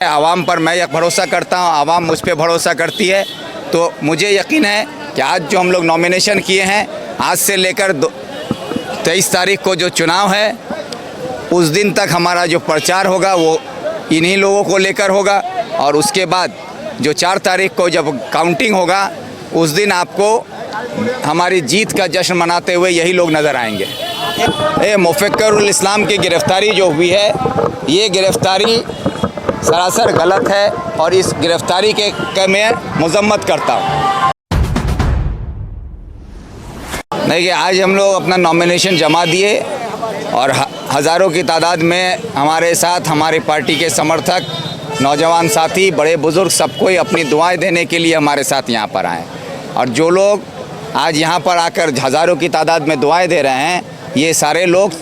आवाम पर मैं भरोसा करता हूँ, आवाम मुझ पे भरोसा करती है। तो मुझे यकीन है कि आज जो हम लोग नॉमिनेशन किए हैं, आज से लेकर 23 तारीख को जो चुनाव है उस दिन तक हमारा जो प्रचार होगा वो इन्हीं लोगों को लेकर होगा। और उसके बाद जो 4 तारीख को जब काउंटिंग होगा उस दिन आपको हमारी जीत का जश्न मनाते हुए यही लोग नज़र आएंगे। ये मुफक्किरुल इस्लाम की गिरफ़्तारी जो हुई है, ये गिरफ़्तारी सरासर गलत है और इस गिरफ़्तारी के मैं मज़म्मत करता हूँ। देखिए, आज हम लोग अपना नॉमिनेशन जमा दिए और हज़ारों की तादाद में हमारे साथ हमारी पार्टी के समर्थक, नौजवान साथी, बड़े बुज़ुर्ग सबको ही अपनी दुआएं देने के लिए हमारे साथ यहाँ पर आए। और जो लोग आज यहाँ पर आकर हज़ारों की तादाद में दुआएं दे रहे हैं, ये सारे लोग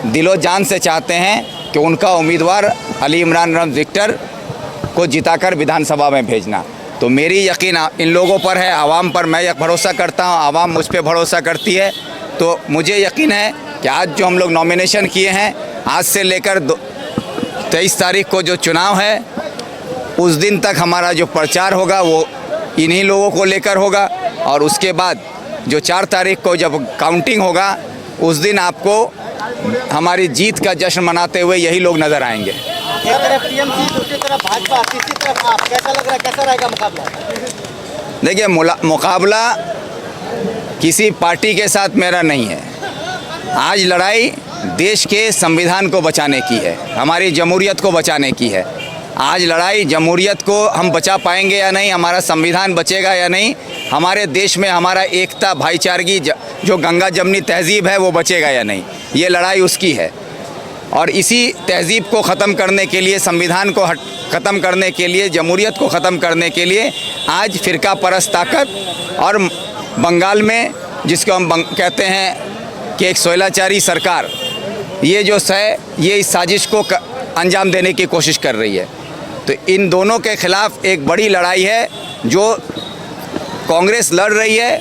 दिलो जान से चाहते हैं कि उनका उम्मीदवार अली इमरान विक्टर को जिताकर विधानसभा में भेजना। तो मेरी यकीन इन लोगों पर है, आवाम पर मैं भरोसा करता हूँ, आवाम मुझ पे भरोसा करती है। तो मुझे यकीन है कि आज जो हम लोग नॉमिनेशन किए हैं, आज से लेकर 23 तारीख को जो चुनाव है उस दिन तक हमारा जो प्रचार होगा वो इन्हीं लोगों को लेकर होगा। और उसके बाद जो 4 तारीख को जब काउंटिंग होगा उस दिन आपको हमारी जीत का जश्न मनाते हुए यही लोग नज़र आएंगे। एक तरफ टीएमसी, दूसरी तरफ भाजपा, तीसरी तरफ आप, कैसा लग रहा है, कैसा रहेगा मुकाबला? देखिए, मुकाबला किसी पार्टी के साथ मेरा नहीं है। आज लड़ाई देश के संविधान को बचाने की है, हमारी जमहूरियत को बचाने की है। आज लड़ाई जमहूरियत को हम बचा पाएंगे या नहीं, हमारा संविधान बचेगा या नहीं, हमारे देश में हमारा एकता, भाईचारगी, जो गंगा जमनी तहज़ीब है वो बचेगा या नहीं, ये लड़ाई उसकी है। और इसी तहज़ीब को ख़त्म करने के लिए, संविधान को ख़त्म करने के लिए, जमहूरियत को ख़त्म करने के लिए आज फ़िरका परस्त ताकत और बंगाल में जिसको हम कहते हैं कि एक सोयलाचारी सरकार, ये जो है ये इस साजिश को अंजाम देने की कोशिश कर रही है। तो इन दोनों के ख़िलाफ़ एक बड़ी लड़ाई है जो कांग्रेस लड़ रही है।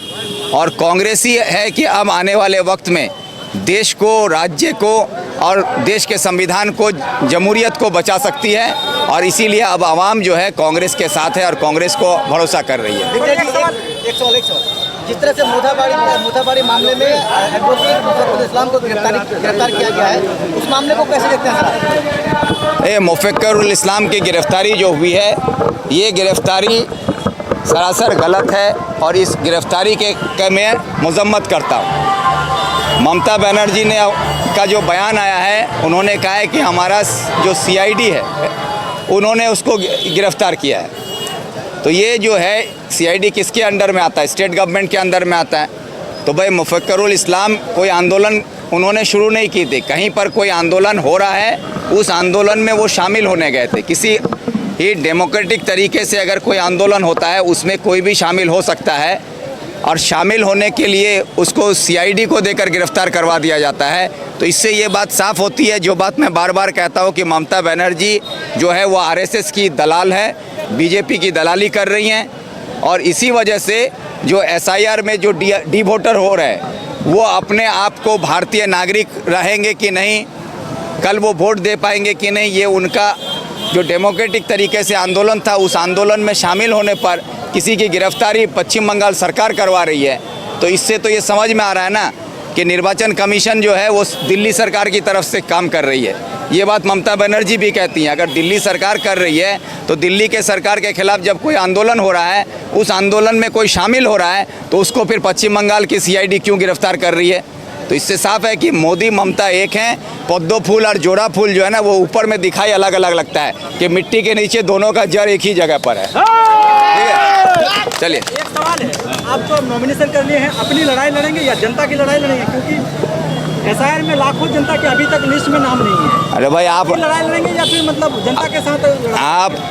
और कांग्रेस ही है कि अब आने वाले वक्त में देश को, राज्य को और देश के संविधान को, जमहूरियत को बचा सकती है। और इसीलिए अब आवाम जो है कांग्रेस के साथ है और कांग्रेस को भरोसा कर रही है। एक सवाल जिस तरह से मोथाबाड़ी मामले में एडवोकेट मुफक्किरुल इस्लाम को गिरफ्तार किया गया है, उस मामले को कैसे देखते हैं? ये मुफक्किरुल इस्लाम की गिरफ़्तारी जो हुई है, ये गिरफ़्तारी सरासर गलत है और इस गिरफ़्तारी के मैं मज़म्मत करता हूँ। ममता बनर्जी ने का जो बयान आया है, उन्होंने कहा है कि हमारा जो CID है उन्होंने उसको गिरफ़्तार किया है। तो ये जो है CID किसके अंडर में आता है? स्टेट गवर्नमेंट के अंदर में आता है। तो भाई मुफक्किरुल इस्लाम कोई आंदोलन उन्होंने शुरू नहीं की थी, कहीं पर कोई आंदोलन हो रहा है, उस आंदोलन में वो शामिल होने गए थे। किसी ही डेमोक्रेटिक तरीके से अगर कोई आंदोलन होता है उसमें कोई भी शामिल हो सकता है और शामिल होने के लिए उसको CID को देकर गिरफ़्तार करवा दिया जाता है। तो इससे ये बात साफ़ होती है, जो बात मैं बार बार कहता हूँ कि ममता बनर्जी जो है वो RSS की दलाल है, BJP की दलाली कर रही हैं। और इसी वजह से जो SIR में जो डी वोटर हो रहे हैं वो अपने आप को भारतीय नागरिक रहेंगे कि नहीं, कल वो वोट दे पाएंगे कि नहीं, ये उनका जो डेमोक्रेटिक तरीके से आंदोलन था, उस आंदोलन में शामिल होने पर किसी की गिरफ्तारी पश्चिम बंगाल सरकार करवा रही है। तो इससे तो ये समझ में आ रहा है ना कि निर्वाचन कमीशन जो है वो दिल्ली सरकार की तरफ से काम कर रही है। ये बात ममता बनर्जी भी कहती हैं। अगर दिल्ली सरकार कर रही है तो दिल्ली के सरकार के खिलाफ़ जब कोई आंदोलन हो रहा है, उस आंदोलन में कोई शामिल हो रहा है, तो उसको फिर पश्चिम बंगाल की CID क्यों गिरफ़्तार कर रही है? तो इससे साफ है कि मोदी ममता एक हैं। पद्दो फूल और जोड़ा फूल जो है ना, वो ऊपर में दिखाई अलग अलग लगता है कि मिट्टी के नीचे दोनों का जड़ एक ही जगह पर है। ठीक है, चलिए। एक सवाल है, आप तो नॉमिनेशन कर लिए हैं, अपनी लड़ाई लड़ेंगे या जनता की लड़ाई लड़ेंगे? क्योंकि SIR में लाखों जनता के अभी तक लिस्ट में नाम नहीं है। अरे भाई, आप लड़ाई लड़ेंगे या फिर मतलब जनता के साथ?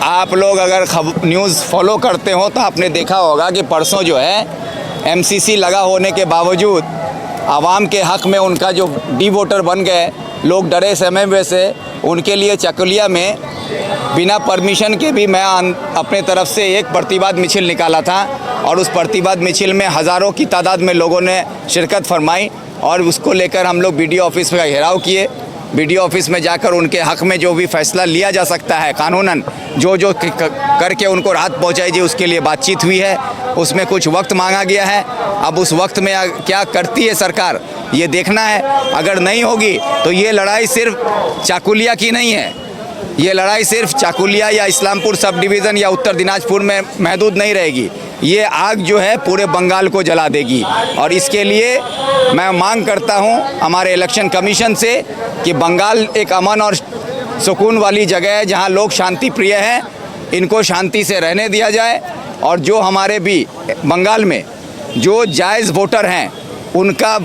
आप लोग अगर न्यूज़ फॉलो करते हो तो आपने देखा होगा कि परसों जो है MCC लगा होने के बावजूद आवाम के हक़ में उनका जो डी वोटर बन गए, लोग डरे समय से, उनके लिए चकुलिया में बिना परमिशन के भी मैं अपने तरफ से एक प्रतिवाद मिছিল निकाला था। और उस प्रतिवाद मिছিল में हज़ारों की तादाद में लोगों ने शिरकत फरमाई और उसको लेकर हम लोग BDO ऑफिस का घेराव किए बीडीओ ऑफिस में जाकर उनके हक में जो भी फैसला लिया जा सकता है कानूनन, जो करके उनको राहत पहुंचाई जाए, उसके लिए बातचीत हुई है। उसमें कुछ वक्त मांगा गया है। अब उस वक्त में क्या करती है सरकार, ये देखना है। अगर नहीं होगी तो ये लड़ाई सिर्फ चाकुलिया की नहीं है। ये लड़ाई सिर्फ चाकुलिया या इस्लामपुर सब डिवीज़न या उत्तर दिनाजपुर में महदूद नहीं रहेगी। ये आग जो है पूरे बंगाल को जला देगी। और इसके लिए मैं मांग करता हूँ हमारे इलेक्शन कमीशन से कि बंगाल एक अमन और सुकून वाली जगह है जहाँ लोग शांति प्रिय हैं, इनको शांति से रहने दिया जाए। और जो हमारे भी बंगाल में जो जायज़ वोटर हैं, उनका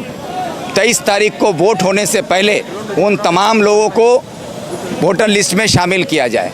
23 तारीख को वोट होने से पहले उन तमाम लोगों को वोटर लिस्ट में शामिल किया जाए।